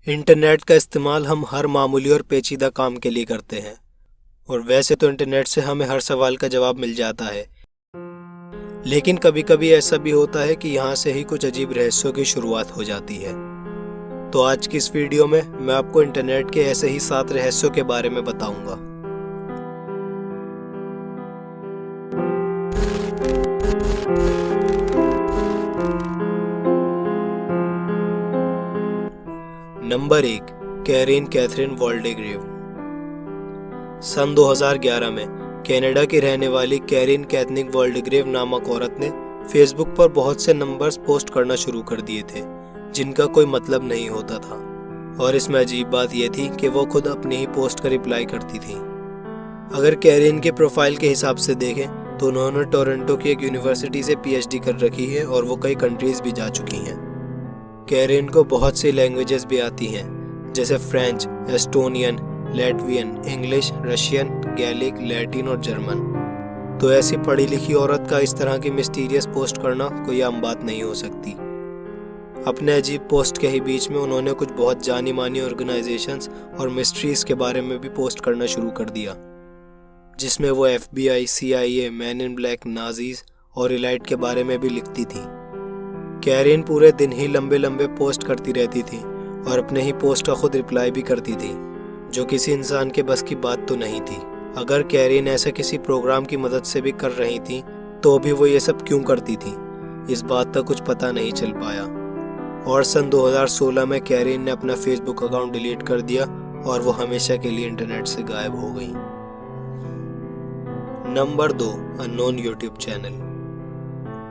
Internet का इस्तेमाल हम हर मामूली और पेचीदा काम के लिए करते हैं और वैसे तो इंटरनेट से हमें हर सवाल का जवाब मिल जाता है, लेकिन कभी कभी ऐसा भी होता है कि यहाँ से ही कुछ अजीब रहस्यों की शुरुआत हो जाती है। तो आज की इस वीडियो में मैं आपको इंटरनेट के ऐसे ही 7 रहस्यों के बारे में बताऊंगा। Number 1, कैरीन Catherine वॉल्डेग्रेव। सन 2011 में कनाडा की रहने वाली कैरीन कैथरीन वॉल्डेग्रेव नामक औरत ने फेसबुक पर बहुत से नंबर्स पोस्ट करना शुरू कर दिए थे जिनका कोई मतलब नहीं होता था, और इसमें अजीब बात यह थी कि वो खुद अपनी ही पोस्ट का रिप्लाई करती थी। अगर कैरीन के प्रोफाइल के हिसाब से देखें तो उन्होंने टोरंटो की एक यूनिवर्सिटी से पीएचडी कर रखी है और वो कई कंट्रीज भी जा चुकी हैं। कैरीन को बहुत सी लैंग्वेजेस भी आती हैं, जैसे French, Estonian, Latvian, English, Russian, Gaelic, Latin और जर्मन। तो ऐसी पढ़ी लिखी औरत का इस तरह की मिस्टीरियस पोस्ट करना कोई आम बात नहीं हो सकती। अपने अजीब पोस्ट के ही बीच में उन्होंने कुछ बहुत जानी मानी ऑर्गेनाइजेशंस और मिस्ट्रीज के बारे में भी पोस्ट करना शुरू कर दिया, जिसमें वो FBI, CIA, man in black, Nazis और इलाइट के बारे में भी लिखती थी। कैरीन पूरे दिन ही लंबे लंबे पोस्ट करती रहती थी और अपने ही पोस्ट का खुद रिप्लाई भी करती थी, जो किसी इंसान के बस की बात तो नहीं थी। अगर कैरीन ऐसा किसी प्रोग्राम की मदद से भी कर रही थी तो भी वो ये सब क्यों करती थी, इस बात का कुछ पता नहीं चल पाया। और सन 2016 में कैरीन ने अपना फेसबुक अकाउंट डिलीट कर दिया और वो हमेशा के लिए इंटरनेट से गायब हो गई। Number 2, unknown YouTube channel.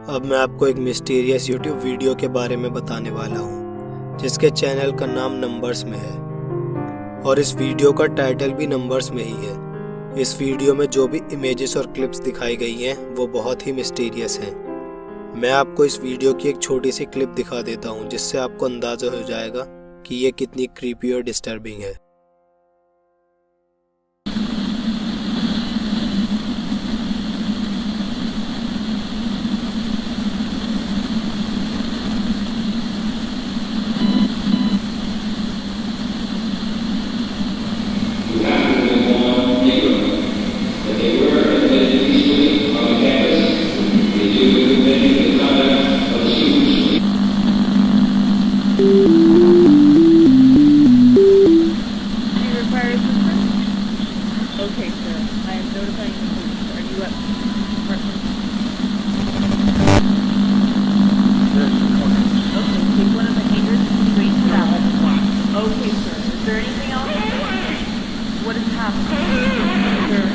अब मैं आपको एक मिस्टीरियस यूट्यूब वीडियो के बारे में बताने वाला हूँ, जिसके चैनल का नाम नंबर्स में है और इस वीडियो का टाइटल भी नंबर्स में ही है। इस वीडियो में जो भी इमेजेस और क्लिप्स दिखाई गई हैं वो बहुत ही मिस्टीरियस हैं। मैं आपको इस वीडियो की एक छोटी सी क्लिप दिखा देता हूँ, जिससे आपको अंदाजा हो जाएगा कि ये कितनी क्रीपी और डिस्टर्बिंग है। Okay, sir. I am notifying the police. Are you at apartment? Okay, take one of the hangers straight to that one. Okay, sir. Is there anything else? What is happening? Sir.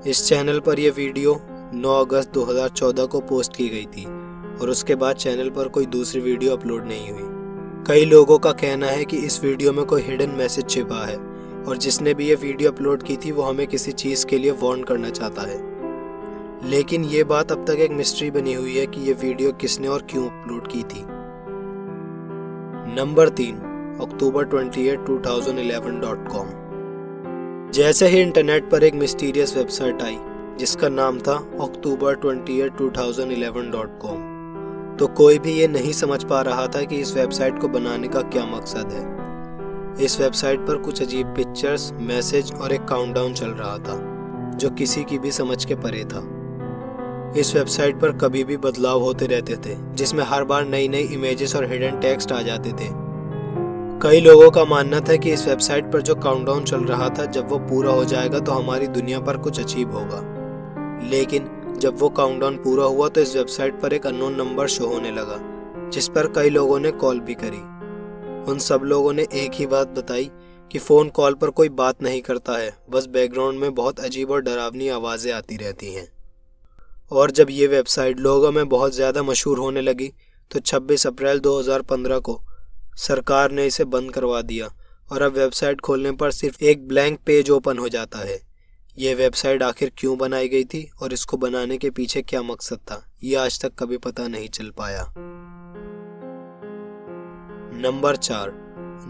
इस channel पर यह video 9 अगस्त 2014 को post की गई थी और उसके बाद चैनल पर कोई दूसरी वीडियो अपलोड नहीं हुई। कई लोगों का कहना है कि इस वीडियो में कोई हिडन मैसेज छिपा है और जिसने भी ये वीडियो अपलोड की थी वो हमें किसी चीज़ के लिए वार्न करना चाहता है। लेकिन ये बात अब तक एक मिस्ट्री बनी हुई है कि ये वीडियो किसने और क्यों अपलोड की थी। नंबर 3, अक्टूबर 28, 2011.com। जैसे ही इंटरनेट पर एक मिस्टीरियस वेबसाइट आई जिसका नाम था अक्टूबर 28, 2011.com, तो कोई भी ये नहीं समझ पा रहा था कि इस वेबसाइट को बनाने का क्या मकसद है। इस वेबसाइट पर कुछ अजीब पिक्चर्स, मैसेज और एक काउंटडाउन चल रहा था जो किसी की भी समझ के परे था। इस वेबसाइट पर कभी भी बदलाव होते रहते थे जिसमें हर बार नई नई इमेजेस और हिडन टेक्स्ट आ जाते थे। कई लोगों का मानना था कि इस वेबसाइट पर जो काउंटडाउन चल रहा था जब वो पूरा हो जाएगा तो हमारी दुनिया पर कुछ अजीब होगा। लेकिन जब वो काउंटडाउन पूरा हुआ तो इस वेबसाइट पर एक अननोन नंबर शो होने लगा जिस पर कई लोगों ने कॉल भी करी। उन सब लोगों ने एक ही बात बताई कि फ़ोन कॉल पर कोई बात नहीं करता है, बस बैकग्राउंड में बहुत अजीब और डरावनी आवाज़ें आती रहती हैं। और जब ये वेबसाइट लोगों में बहुत ज़्यादा मशहूर होने लगी तो 26 अप्रैल 2015 को सरकार ने इसे बंद करवा दिया और अब वेबसाइट खोलने पर सिर्फ एक ब्लैंक पेज ओपन हो जाता है। ये वेबसाइट आखिर क्यों बनाई गई थी और इसको बनाने के पीछे क्या मकसद था, ये आज तक कभी पता नहीं चल पाया। Number 4,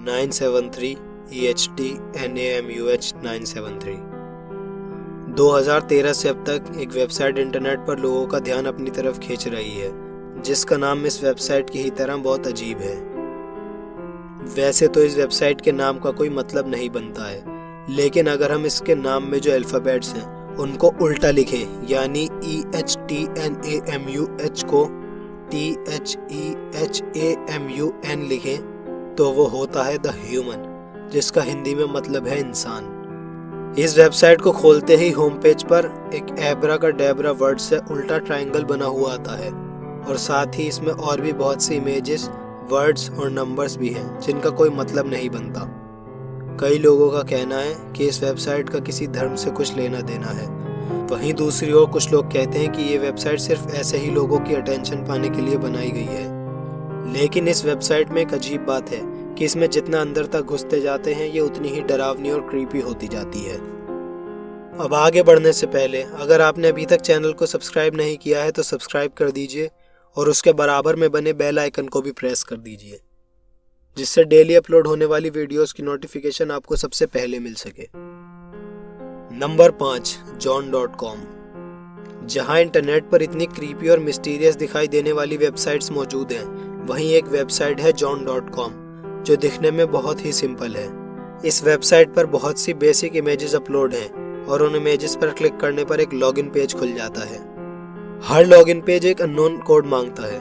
973 EHT NAMUH 973। 2013 से अब तक एक वेबसाइट इंटरनेट पर लोगों का ध्यान अपनी तरफ खींच रही है जिसका नाम इस वेबसाइट की ही तरह बहुत अजीब है। वैसे तो इस वेबसाइट के नाम का कोई मतलब नहीं बनता है, लेकिन अगर हम इसके नाम में जो अल्फ़ाबेट्स हैं उनको उल्टा लिखें, यानी EHTNAMUH को THEHAMUN लिखें तो वो होता है द ह्यूमन, जिसका हिंदी में मतलब है इंसान। इस वेबसाइट को खोलते ही होम पेज पर एक एब्राकाडेब्रा वर्ड से उल्टा ट्रायंगल बना हुआ आता है और साथ ही इसमें और भी बहुत सी इमेजेस, वर्ड्स और नंबर्स भी हैं जिनका कोई मतलब नहीं बनता। कई लोगों का कहना है कि इस वेबसाइट का किसी धर्म से कुछ लेना देना है। वहीं दूसरी ओर कुछ लोग कहते हैं कि ये वेबसाइट सिर्फ ऐसे ही लोगों की अटेंशन पाने के लिए बनाई गई है। लेकिन इस वेबसाइट में एक अजीब बात है कि इसमें जितना अंदर तक घुसते जाते हैं ये उतनी ही डरावनी और क्रीपी होती जाती है। अब आगे बढ़ने से पहले अगर आपने अभी तक चैनल को सब्सक्राइब नहीं किया है तो सब्सक्राइब कर दीजिए और उसके बराबर में बने बेल आइकन को भी प्रेस कर दीजिए, जिससे डेली अपलोड होने वाली वीडियोस की नोटिफिकेशन आपको सबसे पहले मिल सके। Number 5, john.com। जहां इंटरनेट पर इतनी क्रीपी और मिस्टीरियस दिखाई देने वाली वेबसाइट्स मौजूद हैं, वहीं एक वेबसाइट है john.com जो दिखने में बहुत ही सिंपल है। इस वेबसाइट पर बहुत सी बेसिक इमेजेस अपलोड हैं और उन इमेजेस पर क्लिक करने पर एक लॉगिन पेज खुल जाता है। हर लॉगिन पेज एक अननोन कोड मांगता है।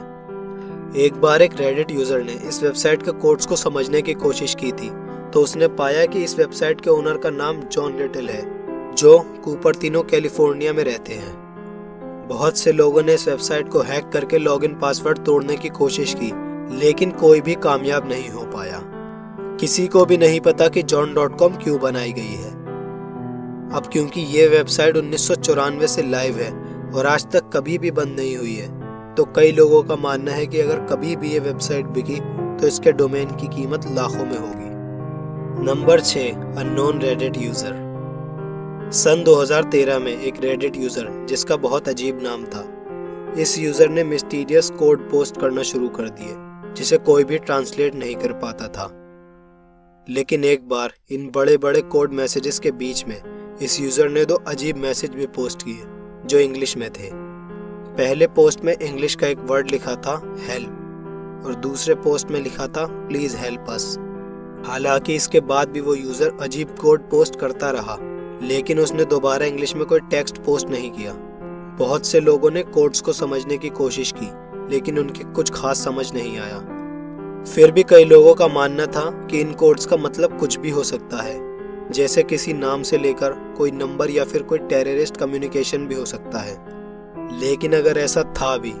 एक बार एक रेडिट यूजर ने इस वेबसाइट के कोड्स को समझने की कोशिश की थी तो उसने पाया कि इस वेबसाइट के ओनर का नाम जॉन लिटिल है जो कुपर्तिनो, कैलिफोर्निया में रहते हैं। बहुत से लोगों ने इस वेबसाइट को हैक करके लॉगिन पासवर्ड तोड़ने की कोशिश की, लेकिन कोई भी कामयाब नहीं हो पाया। किसी को भी नहीं पता कि john.com क्यों बनाई गई है। अब क्योंकि ये वेबसाइट 1994 से लाइव है और आज तक कभी भी बंद नहीं हुई है, तो कई लोगों का मानना है कि अगर कभी भी ये वेबसाइट बिकी तो इसके डोमेन की कीमत लाखों में होगी। Number 6, unknown Reddit user. सन 2013 में एक रेडिट यूजर जिसका बहुत अजीब नाम था, इस यूजर ने मिस्टीरियस कोड पोस्ट करना शुरू कर दिए जिसे कोई भी ट्रांसलेट नहीं कर पाता था। लेकिन एक बार इन बड़े बड़े कोड मैसेजेस के बीच में इस यूजर ने 2 अजीब मैसेज भी पोस्ट किए जो इंग्लिश में थे। पहले पोस्ट में इंग्लिश का एक वर्ड लिखा था हेल्प और दूसरे पोस्ट में लिखा था प्लीज हेल्प अस। हालांकि इसके बाद भी वो यूजर अजीब कोड पोस्ट करता रहा, लेकिन उसने दोबारा इंग्लिश में कोई टेक्स्ट पोस्ट नहीं किया। बहुत से लोगों ने कोड्स को समझने की कोशिश की, लेकिन उनके कुछ खास समझ नहीं आया। फिर भी कई लोगों का मानना था कि इन कोड्स का मतलब कुछ भी हो सकता है, जैसे किसी नाम से लेकर कोई नंबर या फिर कोई टेररिस्ट कम्युनिकेशन भी हो सकता है। लेकिन अगर ऐसा था भी,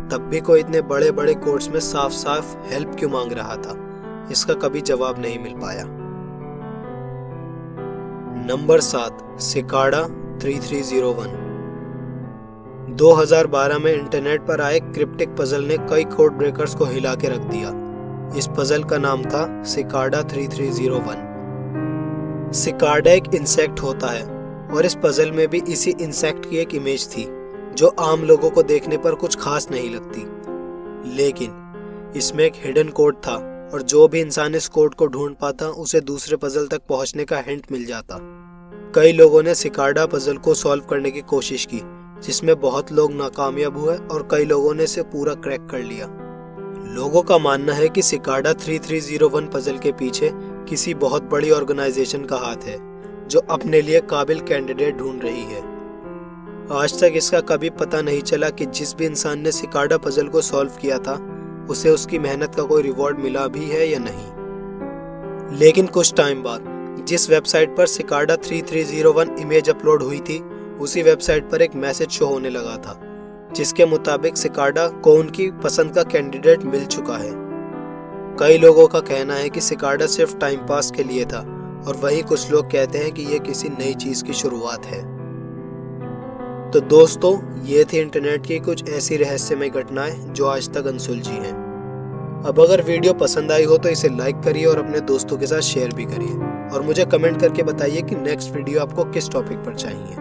तब भी कोई इतने बड़े बड़े कोड्स में साफ साफ हेल्प क्यों मांग रहा था, इसका कभी जवाब नहीं मिल पाया। Number 7, cicada 3301। 2012 में इंटरनेट पर आए क्रिप्टिक पजल ने कई कोड ब्रेकर्स को हिला के रख दिया। इस पजल का नाम था सिकाडा 3301। सिकाडा एक इंसेक्ट होता है और इस पजल में भी इसी इंसेक्ट की एक इमेज थी जो आम लोगों को देखने पर कुछ खास नहीं लगती, लेकिन इसमें एक हिडन कोड था और जो भी इंसान इस कोड को ढूंढ पाता उसे दूसरे पजल तक पहुंचने का हिंट मिल जाता। कई लोगों ने सिकार्डा पजल को सॉल्व करने की कोशिश की, जिसमें बहुत लोग नाकामयाब हुए और कई लोगों ने इसे पूरा क्रैक कर लिया। लोगों का मानना है कि सिकार्डा 3301 पजल के पीछे किसी बहुत बड़ी ऑर्गेनाइजेशन का हाथ है जो अपने लिए काबिल कैंडिडेट ढूंढ रही है। आज तक इसका कभी पता नहीं चला कि जिस भी इंसान ने सिकार्डा पजल को सॉल्व किया था उसे उसकी मेहनत का कोई रिवॉर्ड मिला भी है या नहीं। लेकिन कुछ टाइम बाद जिस वेबसाइट पर सिकार्डा 3301 इमेज अपलोड हुई थी, उसी वेबसाइट पर एक मैसेज शो होने लगा था जिसके मुताबिक सिकार्डा को उनकी पसंद का कैंडिडेट मिल चुका है। कई लोगों का कहना है कि सिकार्डा सिर्फ टाइम पास के लिए था और वहीं कुछ लोग कहते हैं कि यह किसी नई चीज की शुरुआत है। तो दोस्तों, ये थी इंटरनेट की कुछ ऐसी रहस्यमय घटनाएं जो आज तक अनसुलझी हैं। अब अगर वीडियो पसंद आई हो तो इसे लाइक करिए और अपने दोस्तों के साथ शेयर भी करिए और मुझे कमेंट करके बताइए कि नेक्स्ट वीडियो आपको किस टॉपिक पर चाहिए।